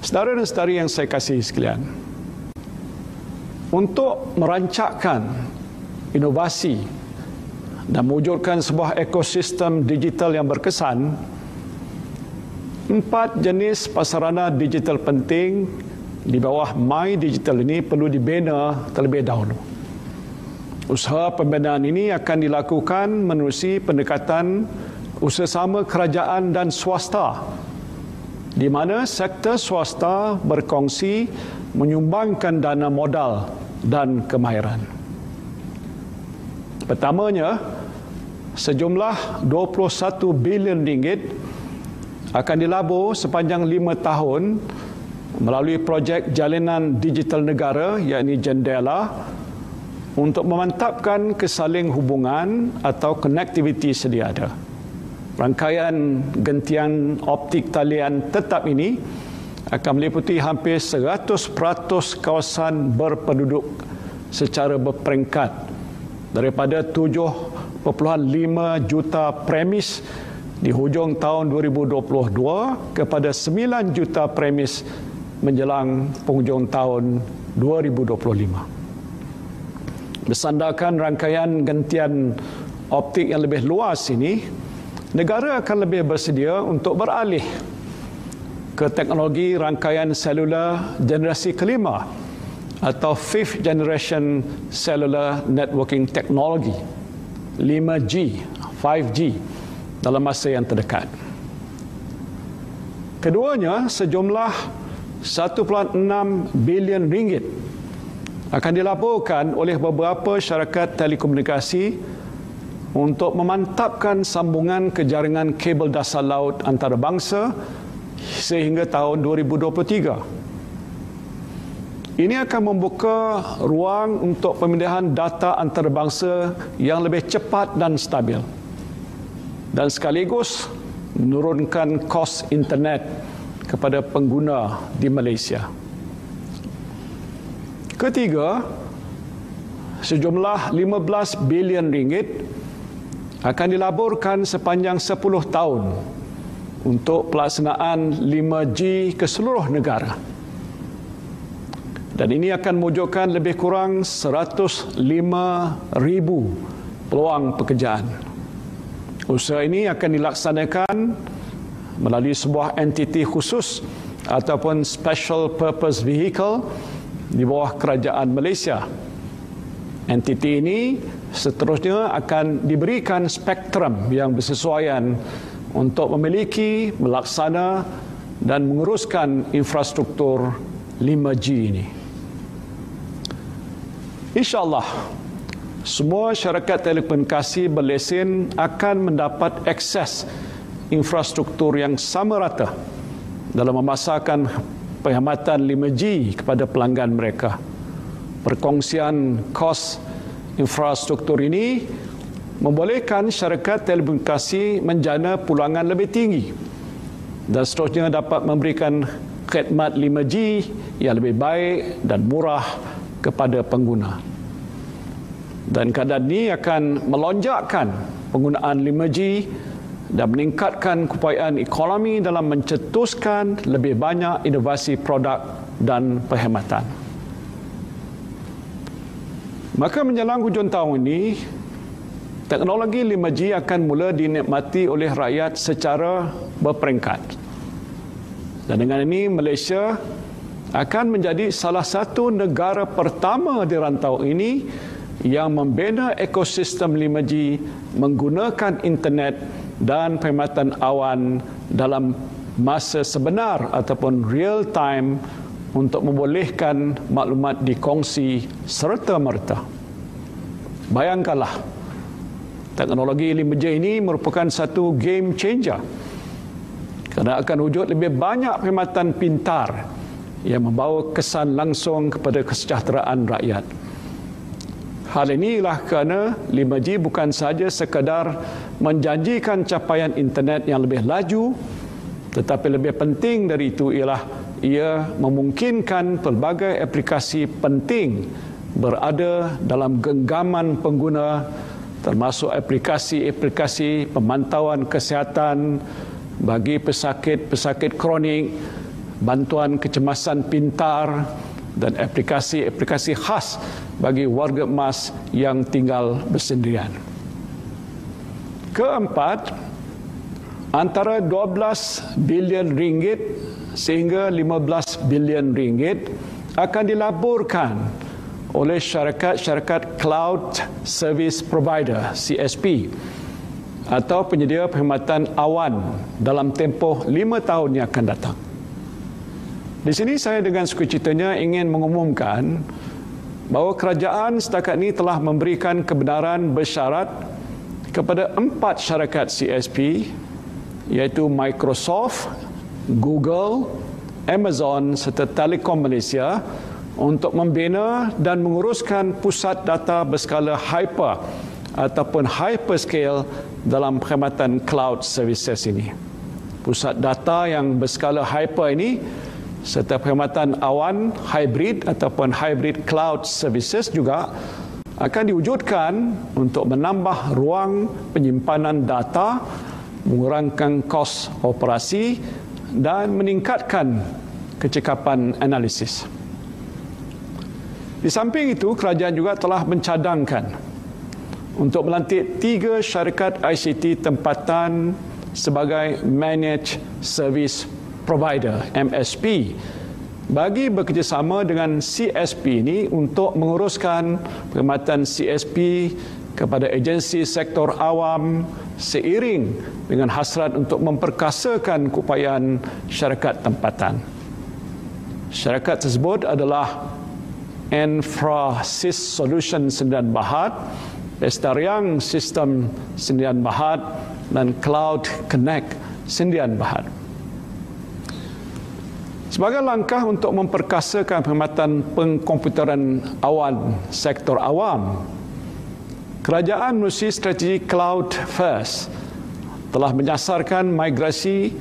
Saudara dan saudari yang saya kasihi sekalian, untuk merancangkan inovasi dan mewujudkan sebuah ekosistem digital yang berkesan, 4 jenis prasarana digital penting di bawah My Digital ini perlu dibina terlebih dahulu. Usaha pembinaan ini akan dilakukan menerusi pendekatan usaha kerajaan dan swasta, di mana sektor swasta berkongsi menyumbangkan dana modal dan kemahiran. Pertamanya, sejumlah 21 bilion ringgit akan dilabur sepanjang 5 tahun melalui projek jalinan digital negara, yakni Jendela, untuk memantapkan kesaling hubungan atau konektiviti sedia ada. Rangkaian gentian optik talian tetap ini akan meliputi hampir 100% kawasan berpenduduk secara berperingkat, daripada 7.5 juta premis di hujung tahun 2022 kepada 9 juta premis menjelang penghujung tahun 2025. Bersandarkan rangkaian gentian optik yang lebih luas ini, negara akan lebih bersedia untuk beralih ke teknologi rangkaian selular generasi kelima atau Fifth Generation Cellular Networking Technology, 5G, 5G dalam masa yang terdekat. Keduanya, sejumlah 1.6 bilion ringgit akan dilaporkan oleh beberapa syarikat telekomunikasi untuk memantapkan sambungan ke jaringan kabel dasar laut antarabangsa sehingga tahun 2023. Ini akan membuka ruang untuk pemindahan data antarabangsa yang lebih cepat dan stabil, dan sekaligus menurunkan kos internet kepada pengguna di Malaysia. Ketiga, sejumlah 15 bilion ringgit akan dilaburkan sepanjang 10 tahun untuk pelaksanaan 5G ke seluruh negara. Dan ini akan mewujudkan lebih kurang 105,000 peluang pekerjaan. Usaha ini akan dilaksanakan melalui sebuah entiti khusus ataupun special purpose vehicle di bawah kerajaan Malaysia. Entiti ini seterusnya akan diberikan spektrum yang bersesuaian untuk memiliki, melaksana dan menguruskan infrastruktur 5G ini. InsyaAllah, semua syarikat telekomunikasi berlesen akan mendapat akses infrastruktur yang sama rata dalam memasarkan penghematan 5G kepada pelanggan mereka. Perkongsian kos infrastruktur ini membolehkan syarikat telekomunikasi menjana pulangan lebih tinggi dan seterusnya dapat memberikan khidmat 5G yang lebih baik dan murah kepada pengguna. Dan keadaan ini akan melonjakkan penggunaan 5G dan meningkatkan keupayaan ekonomi dalam mencetuskan lebih banyak inovasi produk dan perkhidmatan. Maka menjelang hujung tahun ini, teknologi 5G akan mula dinikmati oleh rakyat secara berperingkat. Dan dengan ini, Malaysia akan menjadi salah satu negara pertama di rantau ini yang membina ekosistem 5G menggunakan internet dan perkhidmatan awan dalam masa sebenar ataupun real time untuk membolehkan maklumat dikongsi serta-merta. Bayangkanlah, teknologi 5G ini merupakan satu game changer kerana akan wujud lebih banyak perkhidmatan pintar yang membawa kesan langsung kepada kesejahteraan rakyat. Hal inilah kerana 5G bukan sahaja sekadar menjanjikan capaian internet yang lebih laju, tetapi lebih penting dari itu ialah ia memungkinkan pelbagai aplikasi penting berada dalam genggaman pengguna, termasuk aplikasi-aplikasi pemantauan kesihatan bagi pesakit-pesakit kronik, bantuan kecemasan pintar dan aplikasi-aplikasi khas bagi warga emas yang tinggal bersendirian. Keempat, antara 12 bilion ringgit sehingga 15 bilion ringgit akan dilaburkan oleh syarikat Cloud Service Provider (CSP) atau penyedia perkhidmatan awan dalam tempoh 5 tahun yang akan datang. Di sini saya dengan sukacitanya ingin mengumumkan bahawa kerajaan setakat ini telah memberikan kebenaran bersyarat kepada 4 syarikat CSP iaitu Microsoft, Google, Amazon serta Telekom Malaysia untuk membina dan menguruskan pusat data berskala hyper ataupun hyperscale dalam perkhidmatan cloud services ini. Pusat data yang berskala hyper ini serta perkhidmatan awan hybrid ataupun hybrid cloud services juga akan diwujudkan untuk menambah ruang penyimpanan data, mengurangkan kos operasi dan meningkatkan kecekapan analisis. Di samping itu, kerajaan juga telah mencadangkan untuk melantik 3 syarikat ICT tempatan sebagai Managed Service Provider (MSP) bagi bekerjasama dengan CSP ini untuk menguruskan perkhidmatan CSP kepada agensi sektor awam seiring dengan hasrat untuk memperkasakan keupayaan syarikat tempatan. Syarikat tersebut adalah Infrasys Solution Sdn Bhd, Lestariang Sistem Sdn Bhd dan Cloud Connect Sdn Bhd. Sebagai langkah untuk memperkasakan perkhidmatan pengkomputeran awan sektor awam, kerajaan menerusi strategi Cloud First telah menyasarkan migrasi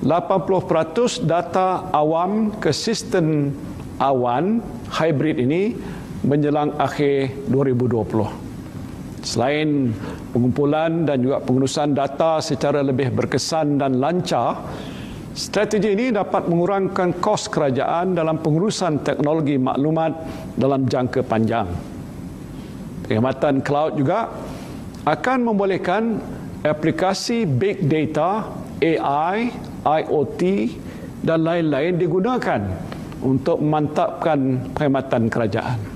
80% data awam ke sistem awan hybrid ini menjelang akhir 2020. Selain pengumpulan dan juga pengurusan data secara lebih berkesan dan lancar, strategi ini dapat mengurangkan kos kerajaan dalam pengurusan teknologi maklumat dalam jangka panjang. Perkhidmatan cloud juga akan membolehkan aplikasi big data, AI, IoT dan lain-lain digunakan untuk memantapkan perkhidmatan kerajaan.